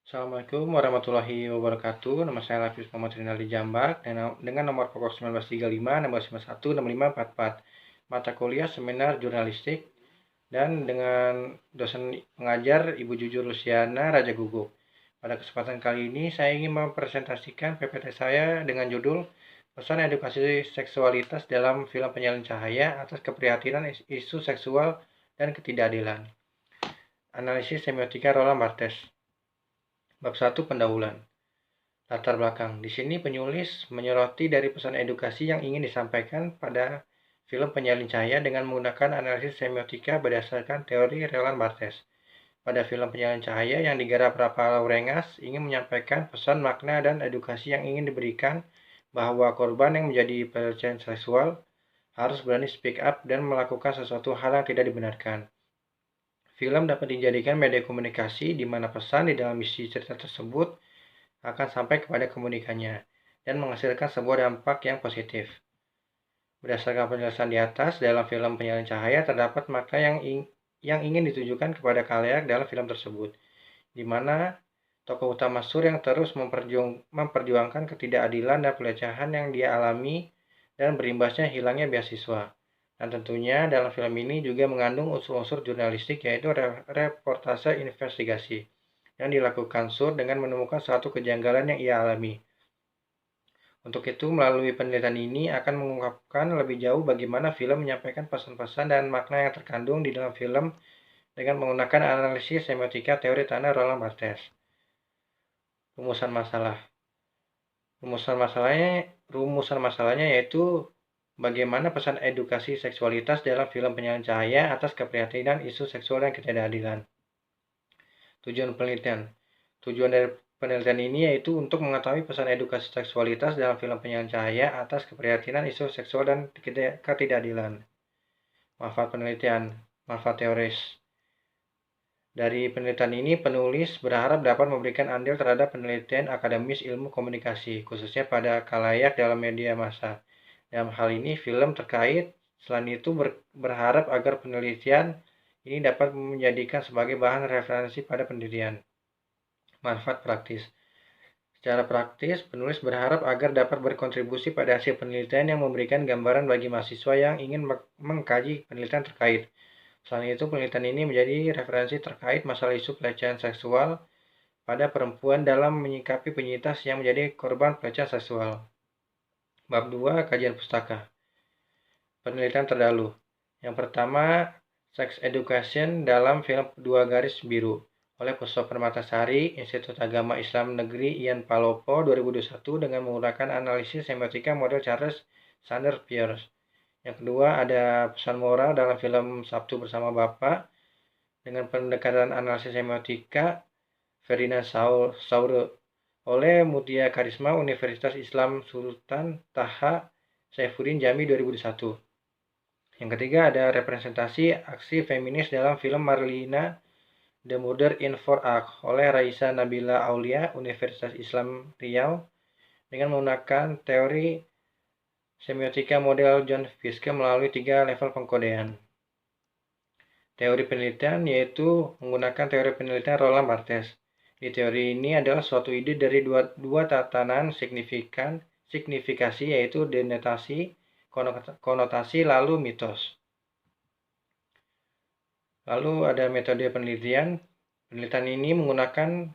Assalamualaikum warahmatullahi wabarakatuh. Nama saya Lafius Muhammad Rinaldi Jambak dengan nomor pokok 1935, 1951, 6544. Mata kuliah seminar jurnalistik dan dengan dosen pengajar Ibu Jujur Luciana Raja Guguk. Pada kesempatan kali ini saya ingin mempresentasikan PPT saya dengan judul Pesan Edukasi Seksualitas dalam Film Penyalin Cahaya atas Keprihatinan Isu Seksual dan Ketidakadilan. Analisis Semiotika Roland Barthes. Bab 1 Pendahuluan. Latar belakang. Di sini penulis menyoroti dari pesan edukasi yang ingin disampaikan pada film Penyalin Cahaya dengan menggunakan analisis semiotika berdasarkan teori Roland Barthes. Pada film Penyalin Cahaya yang digarap Raphael Rengas ingin menyampaikan pesan makna dan edukasi yang ingin diberikan bahwa korban yang menjadi pelecehan seksual harus berani speak up dan melakukan sesuatu hal yang tidak dibenarkan. Film dapat dijadikan media komunikasi di mana pesan di dalam isi cerita tersebut akan sampai kepada komunikannya dan menghasilkan sebuah dampak yang positif. Berdasarkan penjelasan di atas, dalam film Penyalin Cahaya terdapat makna yang ingin ditujukan kepada khalayak dalam film tersebut, di mana tokoh utama Sur yang terus memperjuangkan ketidakadilan dan pelecehan yang dia alami dan berimbasnya hilangnya beasiswa. Dan tentunya dalam film ini juga mengandung unsur-unsur jurnalistik yaitu reportase investigasi yang dilakukan Sur dengan menemukan suatu kejanggalan yang ia alami. Untuk itu, melalui penelitian ini akan mengungkapkan lebih jauh bagaimana film menyampaikan pesan-pesan dan makna yang terkandung di dalam film dengan menggunakan analisis semiotika teori tanda Roland Barthes. Rumusan masalah. Rumusan masalahnya yaitu bagaimana pesan edukasi seksualitas dalam film Penyalin Cahaya atas keprihatinan isu seksual dan ketidakadilan. Tujuan penelitian. Tujuan dari penelitian ini yaitu untuk mengetahui pesan edukasi seksualitas dalam film Penyalin Cahaya atas keprihatinan isu seksual dan ketidakadilan. Manfaat penelitian. Manfaat teoris. Dari penelitian ini, penulis berharap dapat memberikan andil terhadap penelitian akademis ilmu komunikasi, khususnya pada khalayak dalam media massa. Dalam hal ini, film terkait. Selain itu, berharap agar penelitian ini dapat menjadikan sebagai bahan referensi pada penelitian. Manfaat praktis. Secara praktis, penulis berharap agar dapat berkontribusi pada hasil penelitian yang memberikan gambaran bagi mahasiswa yang ingin mengkaji penelitian terkait. Selain itu, penelitian ini menjadi referensi terkait masalah isu pelecehan seksual pada perempuan dalam menyikapi penyintas yang menjadi korban pelecehan seksual. Bab 2 Kajian Pustaka. Penelitian terdahulu. Yang pertama, Sex Education dalam film Dua Garis Biru oleh Puso Permatasari, Institut Agama Islam Negeri Ian Palopo 2021 dengan menggunakan analisis semiotika model Charles Sanders Peirce. Yang kedua, ada pesan moral dalam film Sabtu Bersama Bapak dengan pendekatan analisis semiotika Ferdinand Sauer oleh Mutia Karisma Universitas Islam Sultan Taha Saifuddin Jami 2001. Yang ketiga, ada representasi aksi feminis dalam film Marlina The Murder in Four Acts oleh Raisa Nabila Aulia Universitas Islam Riau dengan menggunakan teori semiotika model John Fiske melalui 3 level pengkodean. Teori penelitian yaitu menggunakan teori penelitian Roland Barthes. Di teori ini adalah suatu ide dari dua tatanan signifikasi yaitu denotasi, konotasi, lalu mitos. Lalu ada metode penelitian. Penelitian ini menggunakan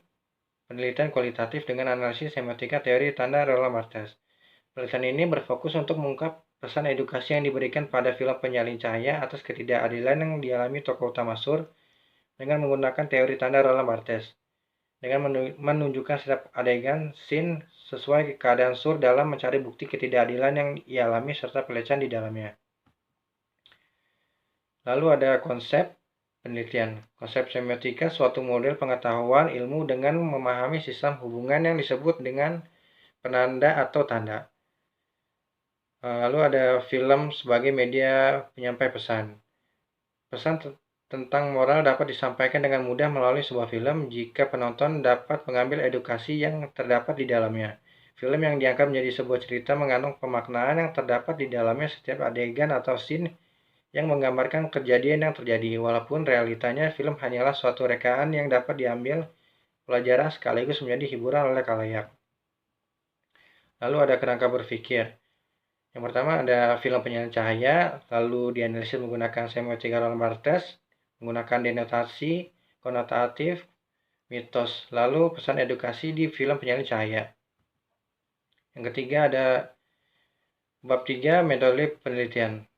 penelitian kualitatif dengan analisis semiotika teori tanda Roland Barthes. Penelitian ini berfokus untuk mengungkap pesan edukasi yang diberikan pada film Penyalin Cahaya atas ketidakadilan yang dialami tokoh utama Sur dengan menggunakan teori tanda Roland Barthes, dengan menunjukkan setiap adegan scene sesuai keadaan Sur dalam mencari bukti ketidakadilan yang ia alami serta pelecehan di dalamnya. Lalu ada konsep penelitian. Konsep semiotika suatu model pengetahuan ilmu dengan memahami sistem hubungan yang disebut dengan penanda atau tanda. Lalu ada film sebagai media penyampai pesan. Pesan tentang moral dapat disampaikan dengan mudah melalui sebuah film jika penonton dapat mengambil edukasi yang terdapat di dalamnya. Film yang diangkat menjadi sebuah cerita mengandung pemaknaan yang terdapat di dalamnya setiap adegan atau scene yang menggambarkan kejadian yang terjadi. Walaupun realitanya film hanyalah suatu rekaan yang dapat diambil pelajaran sekaligus menjadi hiburan oleh khalayak. Lalu ada kerangka berpikir. Yang pertama ada film penyalin cahaya, lalu dianalisis menggunakan semiotika Roland Barthes, menggunakan denotasi, konotatif, mitos, lalu pesan edukasi di film penyalin cahaya. Yang ketiga ada bab 3 metode penelitian.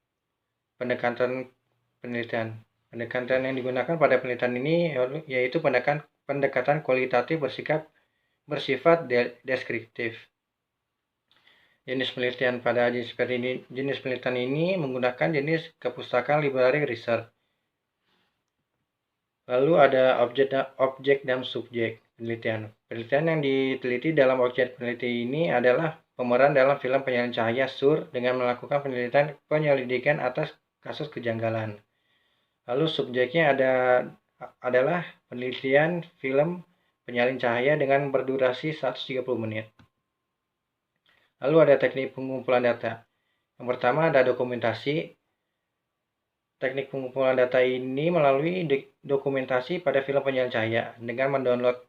Pendekatan penelitian. Pendekatan yang digunakan pada penelitian ini yaitu pendekatan kualitatif bersifat deskriptif. Jenis penelitian pada jenis penelitian ini menggunakan jenis kepustakaan library research. Lalu ada objek dan subjek penelitian. Penelitian yang diteliti dalam objek peneliti ini adalah pemeran dalam film penyalin cahaya Sur dengan melakukan penyelidikan atas kasus kejanggalan. Lalu subjeknya adalah penelitian film penyalin cahaya dengan berdurasi 130 menit. Lalu ada teknik pengumpulan data. Yang pertama ada dokumentasi. Teknik pengumpulan data ini melalui dokumentasi pada film penyalin cahaya dengan mendownload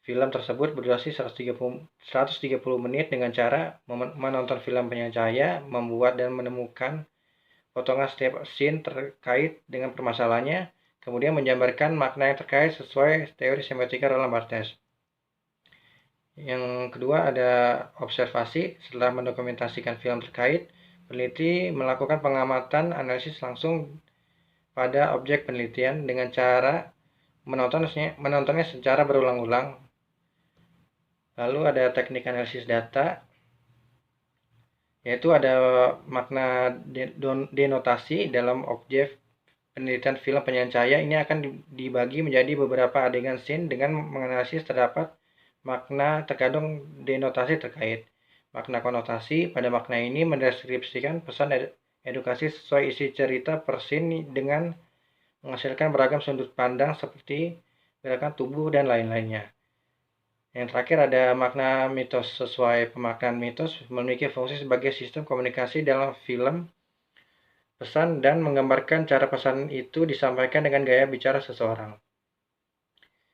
film tersebut berdurasi 130 menit dengan cara menonton film penyalin cahaya, membuat dan menemukan potongan setiap scene terkait dengan permasalahannya, kemudian menjabarkan makna yang terkait sesuai teori semiotika Roland Barthes. Yang kedua ada observasi. Setelah mendokumentasikan film terkait, peneliti melakukan pengamatan analisis langsung pada objek penelitian dengan cara menontonnya secara berulang-ulang. Lalu ada teknik analisis data, yaitu ada makna denotasi dalam objek penelitian film penyalin cahaya. Ini akan dibagi menjadi beberapa adegan scene dengan menganalisis terdapat makna terkandung denotasi terkait. Makna konotasi pada makna ini mendeskripsikan pesan edukasi sesuai isi cerita per scene dengan menghasilkan beragam sudut pandang seperti gerakan tubuh dan lain-lainnya. Yang terakhir ada makna mitos. Sesuai pemaknaan mitos memiliki fungsi sebagai sistem komunikasi dalam film pesan dan menggambarkan cara pesan itu disampaikan dengan gaya bicara seseorang.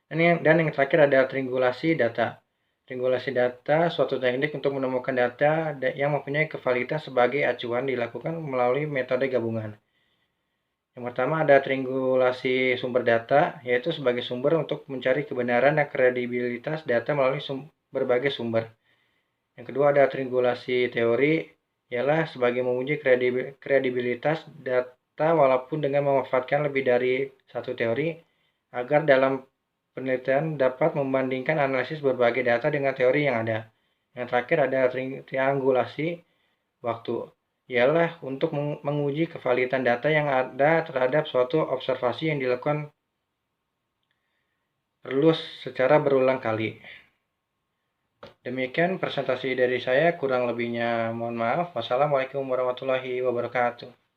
Dan yang terakhir ada triangulasi data. Triangulasi data suatu teknik untuk menemukan data yang mempunyai kevaliditas sebagai acuan dilakukan melalui metode gabungan. Yang pertama ada triangulasi sumber data, yaitu sebagai sumber untuk mencari kebenaran dan kredibilitas data melalui berbagai sumber. Yang kedua ada triangulasi teori, ialah sebagai menguji kredibilitas data walaupun dengan memanfaatkan lebih dari satu teori, agar dalam penelitian dapat membandingkan analisis berbagai data dengan teori yang ada. Yang terakhir ada triangulasi waktu, ialah untuk menguji kevaliditas data yang ada terhadap suatu observasi yang dilakukan perlu secara berulang kali. Demikian presentasi dari saya, kurang lebihnya mohon maaf. Wassalamualaikum warahmatullahi wabarakatuh.